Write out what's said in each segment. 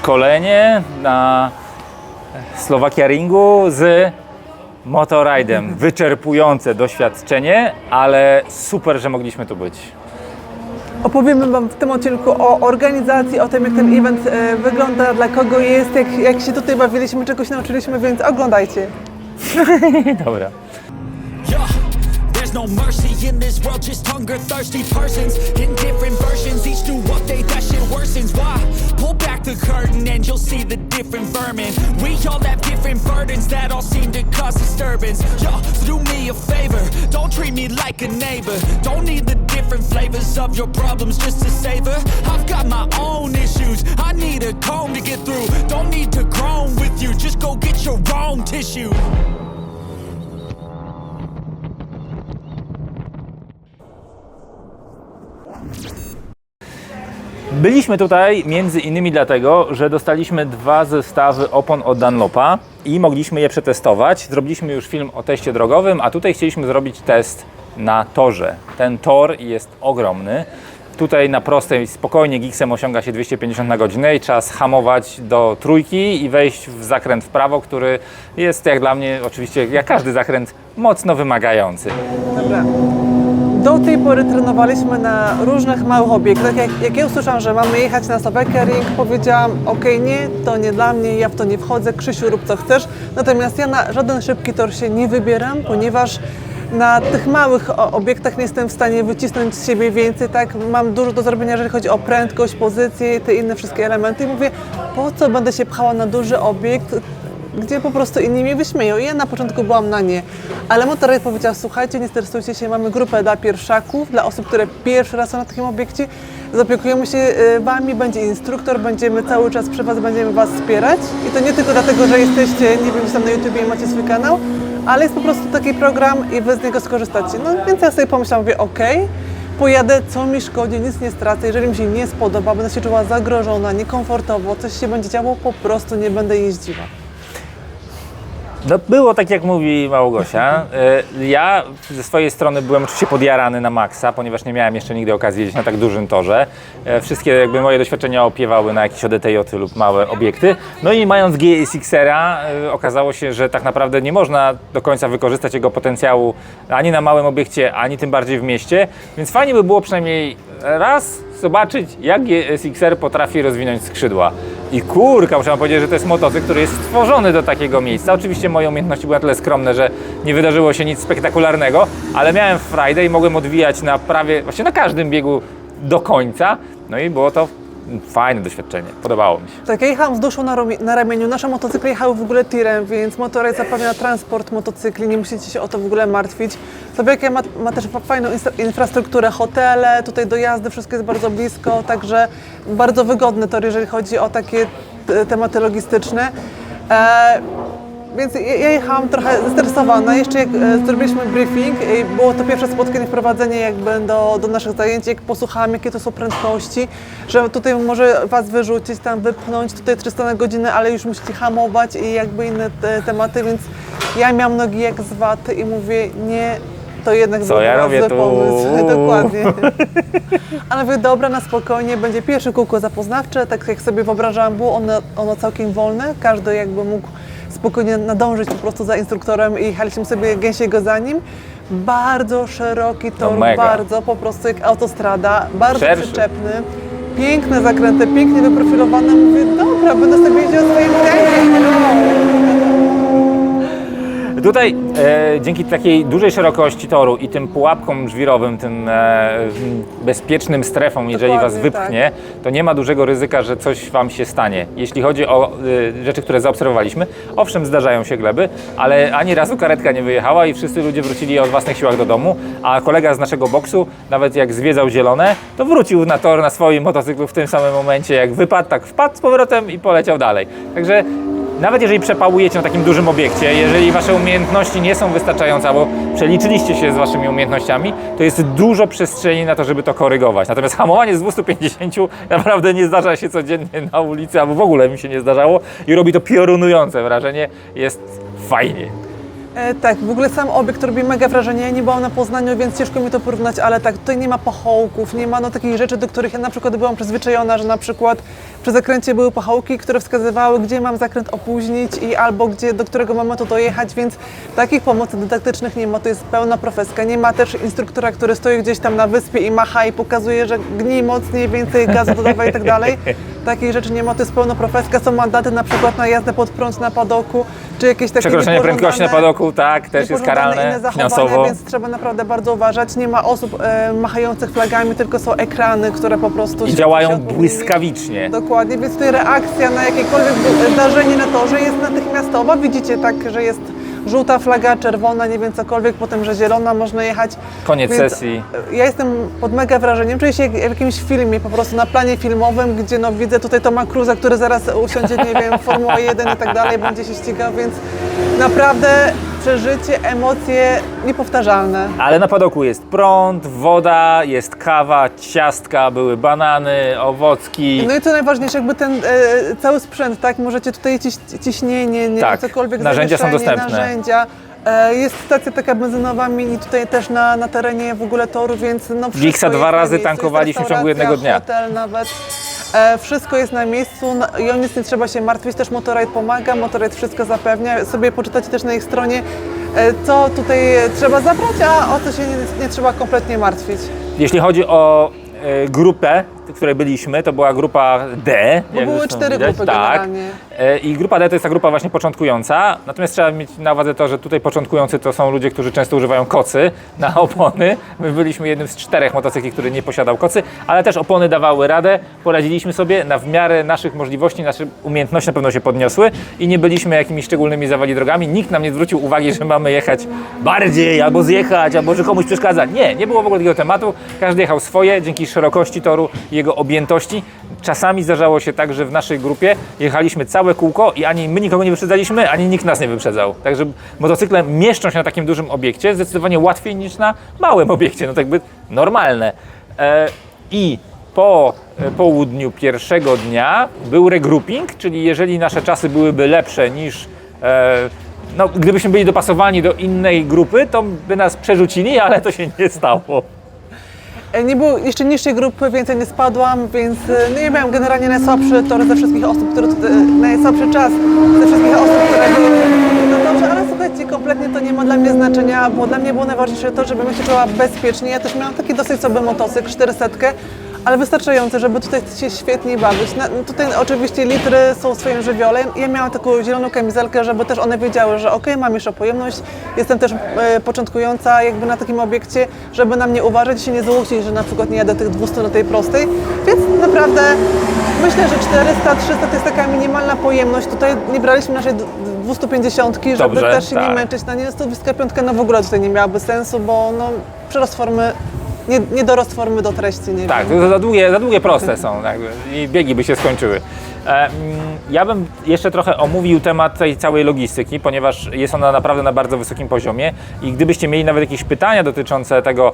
szkolenie na Slovakia Ringu z Motorride'em. Wyczerpujące doświadczenie, ale super, że mogliśmy tu być. Opowiemy Wam w tym odcinku o organizacji, o tym, jak ten event wygląda, dla kogo jest, jak się tutaj bawiliśmy, czegoś nauczyliśmy, więc oglądajcie. Dobra. No mercy in this world, just hunger thirsty persons in different versions, each new update that shit worsens. Why? Pull back the curtain and you'll see the different vermin. We all have different burdens that all seem to cause disturbance. Yo, so do me a favor, don't treat me like a neighbor. Don't need the different flavors of your problems just to savor. I've got my own issues, I need a comb to get through. Don't need to groan with you, just go get your own tissue. Byliśmy tutaj między innymi dlatego, że dostaliśmy 2 zestawy opon od Dunlopa i mogliśmy je przetestować. Zrobiliśmy już film o teście drogowym, a tutaj chcieliśmy zrobić test na torze. Ten tor jest ogromny. Tutaj na prostej spokojnie gigsem osiąga się 250 na godzinę i trzeba schamować do trójki i wejść w zakręt w prawo, który jest jak dla mnie, oczywiście jak każdy zakręt, mocno wymagający. Dobra. Do tej pory trenowaliśmy na różnych małych obiektach. Jak ja usłyszałam, że mamy jechać na Slovakia Ring, powiedziałam, okej, nie, to nie dla mnie, ja w to nie wchodzę, Krzysiu, rób co chcesz. Natomiast ja na żaden szybki tor się nie wybieram, ponieważ na tych małych obiektach nie jestem w stanie wycisnąć z siebie więcej, tak? Mam dużo do zrobienia, jeżeli chodzi o prędkość, pozycję, te inne wszystkie elementy i mówię, po co będę się pchała na duży obiekt, gdzie po prostu inni mnie wyśmieją. I ja na początku byłam na nie. Ale Motorride powiedział, słuchajcie, nie stresujcie się, mamy grupę dla pierwszaków, dla osób, które pierwszy raz są na takim obiekcie. Zaopiekujemy się Wami, będzie instruktor, będziemy cały czas przy Was, będziemy Was wspierać. I to nie tylko dlatego, że jesteście, nie wiem, gdzieś tam na YouTubie i macie swój kanał, ale jest po prostu taki program i Wy z niego skorzystacie. No więc ja sobie pomyślałam, mówię, okej, pojadę, co mi szkodzi, nic nie stracę, jeżeli mi się nie spodoba, będę się czuła zagrożona, niekomfortowo, coś się będzie działo, po prostu nie będę jeździła. No było tak, jak mówi Małgosia. Ja ze swojej strony byłem oczywiście podjarany na maksa, ponieważ nie miałem jeszcze nigdy okazji jeździć na tak dużym torze. Wszystkie jakby moje doświadczenia opiewały na jakieś ODTJ lub małe obiekty. No i mając GSX-era okazało się, że tak naprawdę nie można do końca wykorzystać jego potencjału ani na małym obiekcie, ani tym bardziej w mieście. Więc fajnie by było przynajmniej raz zobaczyć, jak GSX-R potrafi rozwinąć skrzydła. I kurka, muszę wam powiedzieć, że to jest motocykl, który jest stworzony do takiego miejsca. Oczywiście moje umiejętności były na tyle skromne, że nie wydarzyło się nic spektakularnego, ale miałem frajdę i mogłem odwijać na prawie, właściwie na każdym biegu do końca. No i było to fajne doświadczenie, podobało mi się. Tak, ja jechałam z duszą na ramieniu. Nasze motocykle jechały w ogóle tirem, więc Motorride zapewnia transport motocykli, nie musicie się o to w ogóle martwić. Slovakia ma też fajną infrastrukturę, hotele, tutaj dojazdy, wszystko jest bardzo blisko, także bardzo wygodny tor, jeżeli chodzi o takie tematy logistyczne. Więc ja jechałam trochę zestresowana. Jeszcze jak zrobiliśmy briefing, było to pierwsze spotkanie, wprowadzenie jakby do naszych zajęć, jak posłuchałam, jakie to są prędkości, że tutaj może Was wyrzucić, tam wypchnąć, tutaj 300 na godzinę, ale już musicie hamować i jakby inne tematy, więc ja miałam nogi jak z waty i mówię, nie, to jednak był zły pomysł. Dokładnie. Ale mówię, dobra, na spokojnie, będzie pierwsze kółko zapoznawcze, tak jak sobie wyobrażałam, było ono całkiem wolne, każdy jakby mógł spokojnie nadążyć po prostu za instruktorem i jechaliśmy sobie gęsiego za nim. Bardzo szeroki tor, bardzo po prostu jak autostrada, bardzo przyczepny, piękne zakręty, pięknie wyprofilowane. Mówię, dobra, będę sobie jeździła swoim tempem. Tutaj dzięki takiej dużej szerokości toru i tym pułapkom żwirowym, tym bezpiecznym strefom, jeżeli Was wypchnie, to nie ma dużego ryzyka, że coś Wam się stanie. Jeśli chodzi o rzeczy, które zaobserwowaliśmy, owszem, zdarzają się gleby, ale ani razu karetka nie wyjechała i wszyscy ludzie wrócili o własnych siłach do domu, a kolega z naszego boksu, nawet jak zwiedzał zielone, to wrócił na tor na swoim motocyklu w tym samym momencie, jak wypadł, tak wpadł z powrotem i poleciał dalej. Także nawet jeżeli przepałujecie na takim dużym obiekcie, jeżeli Wasze umiejętności nie są wystarczające, albo przeliczyliście się z Waszymi umiejętnościami, to jest dużo przestrzeni na to, żeby to korygować. Natomiast hamowanie z 250 naprawdę nie zdarza się codziennie na ulicy, albo w ogóle mi się nie zdarzało i robi to piorunujące wrażenie. Jest fajnie. Tak, w ogóle sam obiekt robi mega wrażenie. Ja nie byłam na Poznaniu, więc ciężko mi to porównać, ale tak, tutaj nie ma pachołków, nie ma takich rzeczy, do których ja na przykład byłam przyzwyczajona, że na przykład przy zakręcie były pachołki, które wskazywały, gdzie mam zakręt opóźnić i albo do którego momentu dojechać, więc takich pomocy dydaktycznych nie ma, to jest pełna profeska. Nie ma też instruktora, który stoi gdzieś tam na wyspie i macha i pokazuje, że gnij mocniej, więcej gazu dodawaj i tak dalej. Takich rzeczy nie ma, to jest pełna profeska. Są mandaty na przykład na jazdę pod prąd na padoku, czy jakieś takie Przekroczenie prędkości na padoku, tak, też jest niepożądane karalne inne finansowo. zachowania, więc trzeba naprawdę bardzo uważać. Nie ma osób machających flagami, tylko są ekrany, które po prostu I działają świecą się błyskawicznie. Dokładnie, więc tutaj reakcja na jakiekolwiek zdarzenie na torze jest natychmiastowa. Widzicie tak, że jest żółta flaga, czerwona, nie wiem cokolwiek, potem, że zielona, można jechać. Koniec Więc sesji. Ja jestem pod mega wrażeniem, czuję się jak w jakimś filmie, po prostu na planie filmowym, gdzie no widzę tutaj Toma Cruza, który zaraz usiądzie, nie wiem, Formuła 1 i tak dalej, będzie się ścigał, więc naprawdę przeżycie, emocje niepowtarzalne. Ale na padoku jest prąd, woda, jest kawa, ciastka, były banany, owocki. No i co najważniejsze, jakby ten cały sprzęt, tak? Możecie tutaj ciśnienie, nie Tak, wiem, cokolwiek, narzędzia są zawieszenie, dostępne. Narzędzia. Jest stacja taka benzynowa mini tutaj też na terenie w ogóle toru, więc no wszystko Wixa jest 2 na razy miejscu. tankowaliśmy Jest w ciągu jednego dnia. hotel nawet. Wszystko jest na miejscu i o nic nie trzeba się martwić, też Motorride pomaga, Motorride wszystko zapewnia. Sobie poczytacie też na ich stronie, co tutaj trzeba zabrać, a o co się nie trzeba kompletnie martwić. Jeśli chodzi o grupę, w której byliśmy, to była grupa D. Bo jak były zresztą 4 widać. grupy Tak. generalnie. I grupa D to jest ta grupa właśnie początkująca, natomiast trzeba mieć na uwadze to, że tutaj początkujący to są ludzie, którzy często używają kocy na opony. My byliśmy jednym z 4 motocykli, który nie posiadał kocy, ale też opony dawały radę, poradziliśmy sobie w miarę naszych możliwości, nasze umiejętności na pewno się podniosły i nie byliśmy jakimiś szczególnymi zawali drogami. Nikt nam nie zwrócił uwagi, że mamy jechać bardziej, albo zjechać, albo że komuś przeszkadza. Nie było w ogóle takiego tematu. Każdy jechał swoje, dzięki szerokości toru i jego objętości. Czasami zdarzało się tak, że w naszej grupie jechaliśmy całe kółko i ani my nikogo nie wyprzedzaliśmy, ani nikt nas nie wyprzedzał. Także motocykle mieszczą się na takim dużym obiekcie zdecydowanie łatwiej niż na małym obiekcie, no tak jakby normalne. I po południu pierwszego dnia był regrouping, czyli jeżeli nasze czasy byłyby lepsze niż no, gdybyśmy byli dopasowani do innej grupy, to by nas przerzucili, ale to się nie stało. Nie było jeszcze niższej grupy, więcej nie spadłam, więc no ja miałam generalnie najsłabszy tor ze wszystkich osób, które tutaj, najsłabszy czas ze wszystkich osób, które były. No dobrze, ale słuchajcie, kompletnie to nie ma dla mnie znaczenia, bo dla mnie było najważniejsze to, żebym się czuła bezpiecznie. Ja też miałam taki dosyć sobie motocykl, 400, ale wystarczający, żeby tutaj się świetnie bawić. Tutaj oczywiście litry są w swoim żywiole. Ja miałam taką zieloną kamizelkę, żeby też one wiedziały, że okej, mam jeszcze pojemność, jestem też początkująca jakby na takim obiekcie, żeby na mnie uważać i się nie złościć, że na przykład nie jadę tych 200 na tej prostej. Więc naprawdę myślę, że 400, 300 to jest taka minimalna pojemność. Tutaj nie braliśmy naszej 250, żeby Dobrze, też się nie tak. męczyć. Na nie 125 no w ogóle tutaj nie miałaby sensu, bo no przerost formy, niedorost formy do treści, nie Tak, wiem. to za długie proste są jakby, i biegi by się skończyły. Ja bym jeszcze trochę omówił temat tej całej logistyki, ponieważ jest ona naprawdę na bardzo wysokim poziomie i gdybyście mieli nawet jakieś pytania dotyczące tego,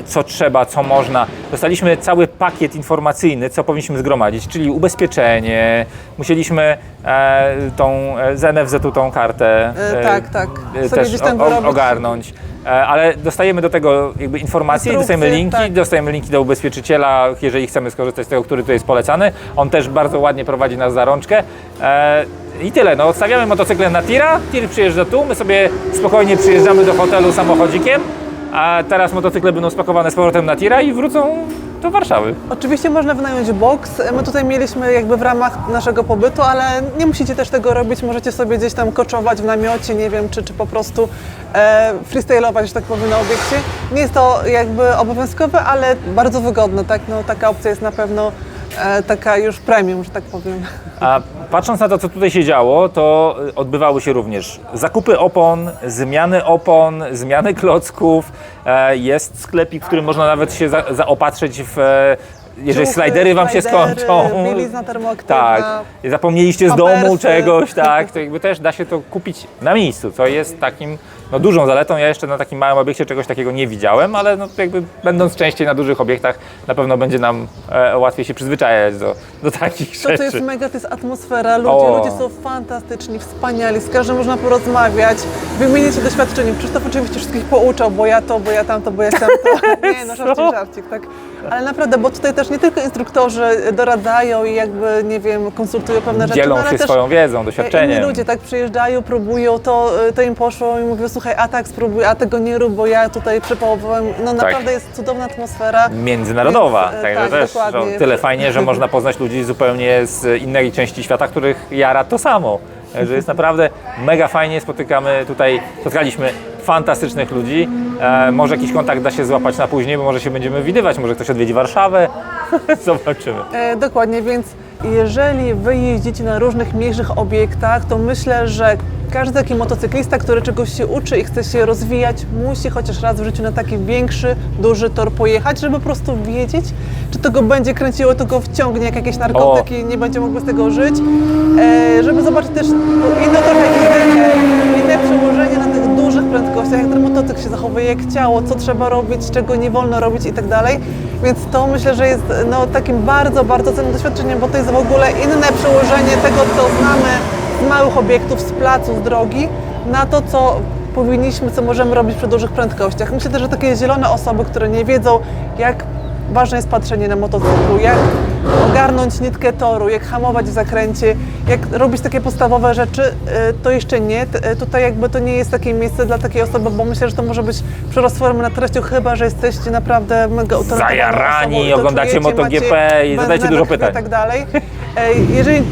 co trzeba, co można, dostaliśmy cały pakiet informacyjny, co powinniśmy zgromadzić, czyli ubezpieczenie, musieliśmy z NFZ-u tą kartę Tak. Sobie też gdzieś tam wyrobić. ogarnąć. Ale dostajemy do tego jakby informacje, Instrukcje, dostajemy linki, tak. dostajemy linki do ubezpieczyciela, jeżeli chcemy skorzystać z tego, który tutaj jest polecany. On też bardzo ładnie prowadzi nas za rączkę. I tyle, no odstawiamy motocykle na tira, tir przyjeżdża tu, my sobie spokojnie przyjeżdżamy do hotelu samochodzikiem, a teraz motocykle będą spakowane z powrotem na tira i wrócą do Warszawy. Oczywiście można wynająć boks. My tutaj mieliśmy jakby w ramach naszego pobytu, ale nie musicie też tego robić. Możecie sobie gdzieś tam koczować w namiocie, nie wiem, czy po prostu freestylować, że tak powiem, na obiekcie. Nie jest to jakby obowiązkowe, ale bardzo wygodne, tak? No, taka opcja jest na pewno taka już premium, że tak powiem. A patrząc na to, co tutaj się działo, to odbywały się również zakupy opon, zmiany klocków. Jest sklepik, w którym można nawet się zaopatrzyć w jeżeli ciuchy, slajdery wam się slajdery, skończą, bielizna termoaktywna. tak, zapomnieliście z domu pampersy. czegoś, tak, to jakby też da się to kupić na miejscu, co jest takim no, dużą zaletą. Ja jeszcze na takim małym obiekcie czegoś takiego nie widziałem, ale no, jakby będąc częściej na dużych obiektach, na pewno będzie nam łatwiej się przyzwyczajać do takich To, rzeczy. co jest mega, to jest atmosfera, O. ludzie są fantastyczni, wspaniali, z każdym można porozmawiać, wymienić się doświadczeniem. Krzysztof oczywiście wszystkich pouczał, bo ja to, bo ja tamto, bo ja tamto. Nie, no żarcik, tak. Ale naprawdę, bo tutaj też nie tylko instruktorzy doradzają i jakby, nie wiem, konsultują pewne rzeczy, Dzielą no, ale się też swoją wiedzą, doświadczeniem. inni ludzie tak przyjeżdżają, próbują, to im poszło i mówią, słuchaj, a tak spróbuj, a tego nie rób, bo ja tutaj przepałowałem. No naprawdę jest cudowna atmosfera. Międzynarodowa, Więc, także tak, też dokładnie. tyle fajnie, że można poznać ludzi zupełnie z innej części świata, których jara to samo. Że jest naprawdę mega fajnie, spotkaliśmy fantastycznych ludzi. Może jakiś kontakt da się złapać na później, bo może się będziemy widywać, może ktoś odwiedzi Warszawę. Zobaczymy. Dokładnie, więc jeżeli wy jeździcie na różnych mniejszych obiektach, to myślę, że każdy taki motocyklista, który czegoś się uczy i chce się rozwijać, musi chociaż raz w życiu na taki większy, duży tor pojechać, żeby po prostu wiedzieć, czy to go będzie kręciło, to go wciągnie jak jakieś narkotyki, nie będzie mógł z tego żyć, żeby zobaczyć też inne trochę jedzenie, inne przełożenie na tych dużych prędkościach, jak ten motocykl się zachowuje, jak ciało, co trzeba robić, czego nie wolno robić i tak dalej. Więc to myślę, że jest no, takim bardzo, bardzo cennym doświadczeniem, bo to jest w ogóle inne przełożenie tego, co znamy z małych obiektów, z placu, z drogi, na to, co powinniśmy, co możemy robić przy dużych prędkościach. Myślę też, że takie zielone osoby, które nie wiedzą, jak ważne jest patrzenie na motocyklu, jak ogarnąć nitkę toru, jak hamować w zakręcie, jak robić takie podstawowe rzeczy, to jeszcze nie. Tutaj jakby to nie jest takie miejsce dla takiej osoby, bo myślę, że to może być przerost formy na treścią, chyba że jesteście naprawdę mega utalentowaną zajarani, osobą i to oglądacie czujecie, MotoGP macie i zadajcie benzynę dużo we krwi pytań. i tak dalej. Jeżeli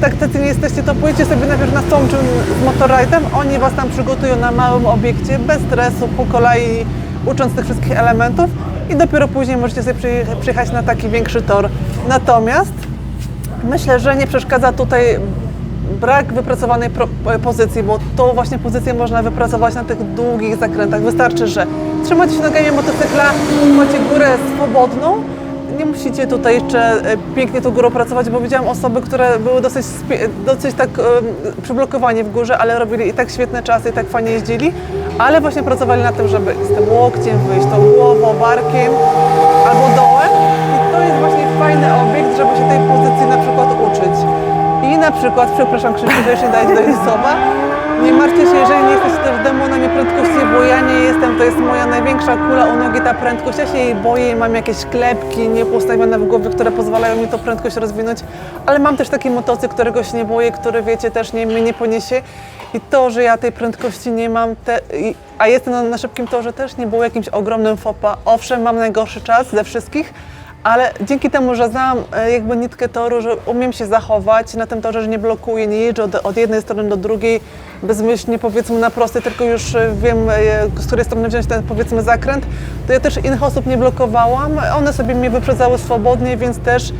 tak tacy nie jesteście, to pójdźcie sobie najpierw na Sączyn z motorride'em, oni was tam przygotują na małym obiekcie, bez stresu, po kolei, ucząc tych wszystkich elementów i dopiero później możecie sobie przyjechać na taki większy tor. Natomiast myślę, że nie przeszkadza tutaj brak wypracowanej pozycji, bo tą właśnie pozycję można wypracować na tych długich zakrętach. Wystarczy, że trzymacie się nogami motocykla, macie górę swobodną. Nie musicie tutaj jeszcze pięknie tą górą pracować, bo widziałam osoby, które były dosyć tak przyblokowani w górze, ale robili i tak świetne czasy, i tak fajnie jeździli, ale właśnie pracowali na tym, żeby z tym łokciem wyjść, tą głową, barkiem albo dołem. I to jest właśnie fajny obiekt, żeby się tej pozycji na przykład uczyć. I na przykład, przepraszam Krzysiu, że jeszcze dajcie do słowa, nie martwcie się, jeżeli nie jesteście też demonami prędkości, bo ja nie jestem, to jest moja największa kula u nogi, ta prędkość. Ja się jej boję i mam jakieś klepki niepostawione w głowie, które pozwalają mi tą prędkość rozwinąć, ale mam też taki motocykl, którego się nie boję, który wiecie też mnie nie poniesie. I to, że ja tej prędkości nie mam, a jestem na szybkim torze, też nie było jakimś ogromnym fopa. Owszem, mam najgorszy czas ze wszystkich, ale dzięki temu, że znam jakby nitkę toru, że umiem się zachować na tym torze, że nie blokuję, nie jeżdżę od jednej strony do drugiej bezmyślnie, powiedzmy na prostej, tylko już wiem, z której strony wziąć ten, powiedzmy, zakręt, to ja też innych osób nie blokowałam. One sobie mnie wyprzedzały swobodnie, więc też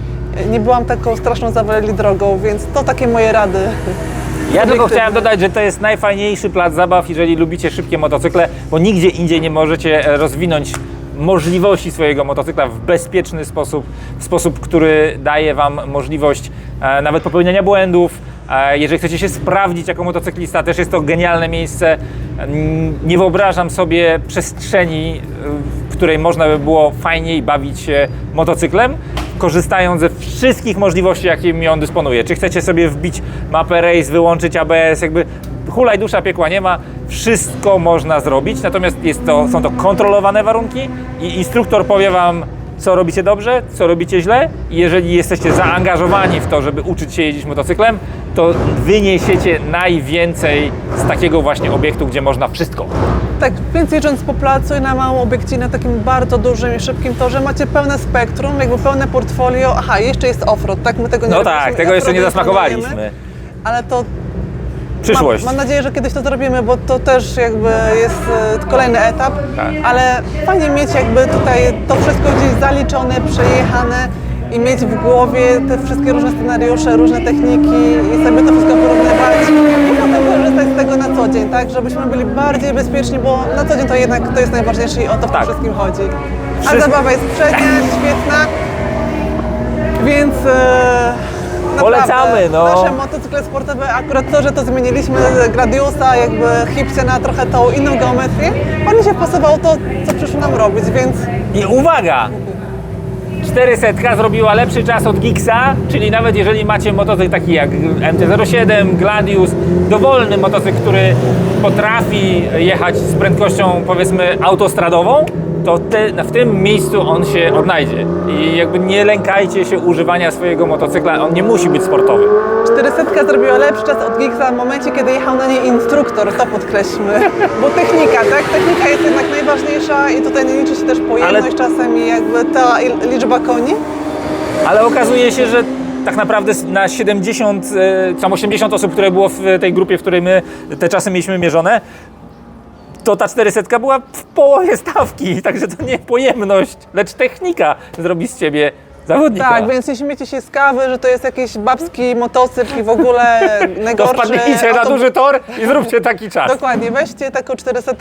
nie byłam taką straszną zawalili drogą, więc to takie moje rady. Ja tylko chciałem dodać, że to jest najfajniejszy plac zabaw, jeżeli lubicie szybkie motocykle, bo nigdzie indziej nie możecie rozwinąć możliwości swojego motocykla w bezpieczny sposób, w sposób, który daje Wam możliwość nawet popełniania błędów. Jeżeli chcecie się sprawdzić jako motocyklista, też jest to genialne miejsce. Nie wyobrażam sobie przestrzeni, w której można by było fajniej bawić się motocyklem, korzystając ze wszystkich możliwości, jakimi on dysponuje. Czy chcecie sobie wbić mapę race, wyłączyć ABS, jakby hulaj dusza, piekła nie ma, wszystko można zrobić, natomiast są to kontrolowane warunki i instruktor powie Wam, co robicie dobrze, co robicie źle i jeżeli jesteście zaangażowani w to, żeby uczyć się jeździć motocyklem, to wyniesiecie najwięcej z takiego właśnie obiektu, gdzie można wszystko. Tak, więc jeżdżąc po placu i na małym obiekcie, na takim bardzo dużym i szybkim torze, macie pełne spektrum, jakby pełne portfolio. Aha, jeszcze jest offroad, tak? My tego nie No robiliśmy, tak, tego jeszcze nie offroad zasmakowaliśmy. planujemy, ale to Przyszłość. Mam nadzieję, że kiedyś to zrobimy, bo to też jakby jest kolejny etap, Tak. ale fajnie mieć jakby tutaj to wszystko gdzieś zaliczone, przejechane i mieć w głowie te wszystkie różne scenariusze, różne techniki i sobie to wszystko porównywać i potem korzystać z tego na co dzień, tak, żebyśmy byli bardziej bezpieczni, bo na co dzień to jednak to jest najważniejsze i o to w tym Tak. wszystkim chodzi. A Wszystko- zabawa jest przednia, świetna. Więc Polecamy, naprawdę, no. Nasze motocykle sportowe, akurat to, że to zmieniliśmy z Gladiusa, jakby Hipsie na trochę tą inną geometrię, fajnie się pasowało to, co przyszło nam robić, więc I uwaga! 400 zrobiła lepszy czas od Giggsa, czyli nawet jeżeli macie motocykl taki jak MT-07, Gladius, dowolny motocykl, który potrafi jechać z prędkością powiedzmy autostradową, to w tym miejscu on się odnajdzie. I jakby nie lękajcie się używania swojego motocykla, on nie musi być sportowy. 400 zrobiła lepszy czas od Giggsa w momencie, kiedy jechał na niej instruktor, to podkreślmy. Bo technika, tak? Technika jest jednak najważniejsza i tutaj nie liczy się też pojemność czasem i jakby ta liczba koni. Ale okazuje się, że tak naprawdę na 70, tam 80 osób, które było w tej grupie, w której my te czasy mieliśmy mierzone, to ta 400 była w połowie stawki, także to nie pojemność, lecz technika zrobi z ciebie zawodnika. Tak, więc nie śmiejcie się z kawy, że to jest jakiś babski motocykl i w ogóle To najgorszy. wpadnijcie na duży tor i zróbcie taki czas. Dokładnie, weźcie taką 400,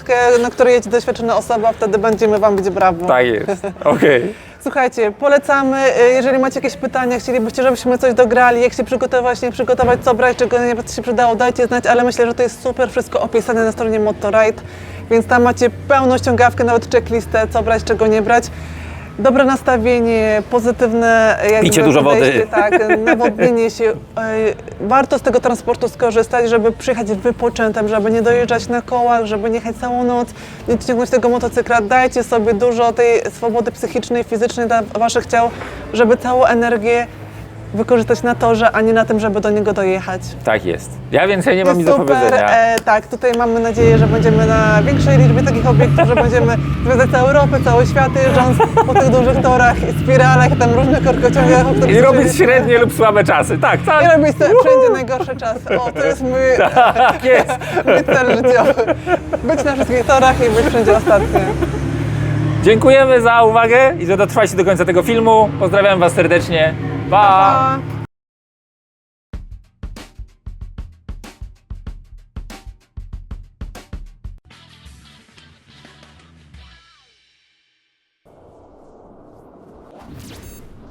na której jedzie doświadczona osoba, wtedy będziemy wam bić brawo. Tak jest, okej. Słuchajcie, polecamy, jeżeli macie jakieś pytania, chcielibyście, żebyśmy coś dograli, jak się przygotować, nie przygotować, co brać, czego nie się przydało, dajcie znać, ale myślę, że to jest super wszystko opisane na stronie Motorride, więc tam macie pełną ściągawkę, nawet checklistę, co brać, czego nie brać. Dobre nastawienie, pozytywne jakby Picie dużo podejście, wody. Tak, nawodnienie się. Warto z tego transportu skorzystać, żeby przyjechać wypoczętym, żeby nie dojeżdżać na kołach, żeby nie jechać całą noc, nie ciągnąć tego motocykla. Dajcie sobie dużo tej swobody psychicznej, fizycznej dla waszych ciał, żeby całą energię wykorzystać na torze, a nie na tym, żeby do niego dojechać. Tak jest. Ja więcej nie mam nic do Super, powiedzenia. tak, tutaj mamy nadzieję, że będziemy na większej liczbie takich obiektów, że będziemy zwiedzać całą Europę, cały świat, jeżdżąc po tych dużych torach i spiralach, tam różnych korkociągach. o których I robić słyszeliśmy. średnie lub słabe czasy, tak, tak. I robić wszędzie najgorsze czasy. O, to jest mój, Tak jest. mój cel życiowy. Być na wszystkich torach i być wszędzie ostatni. Dziękujemy za uwagę i że dotrwaliście do końca tego filmu. Pozdrawiam Was serdecznie. Pa! Pa!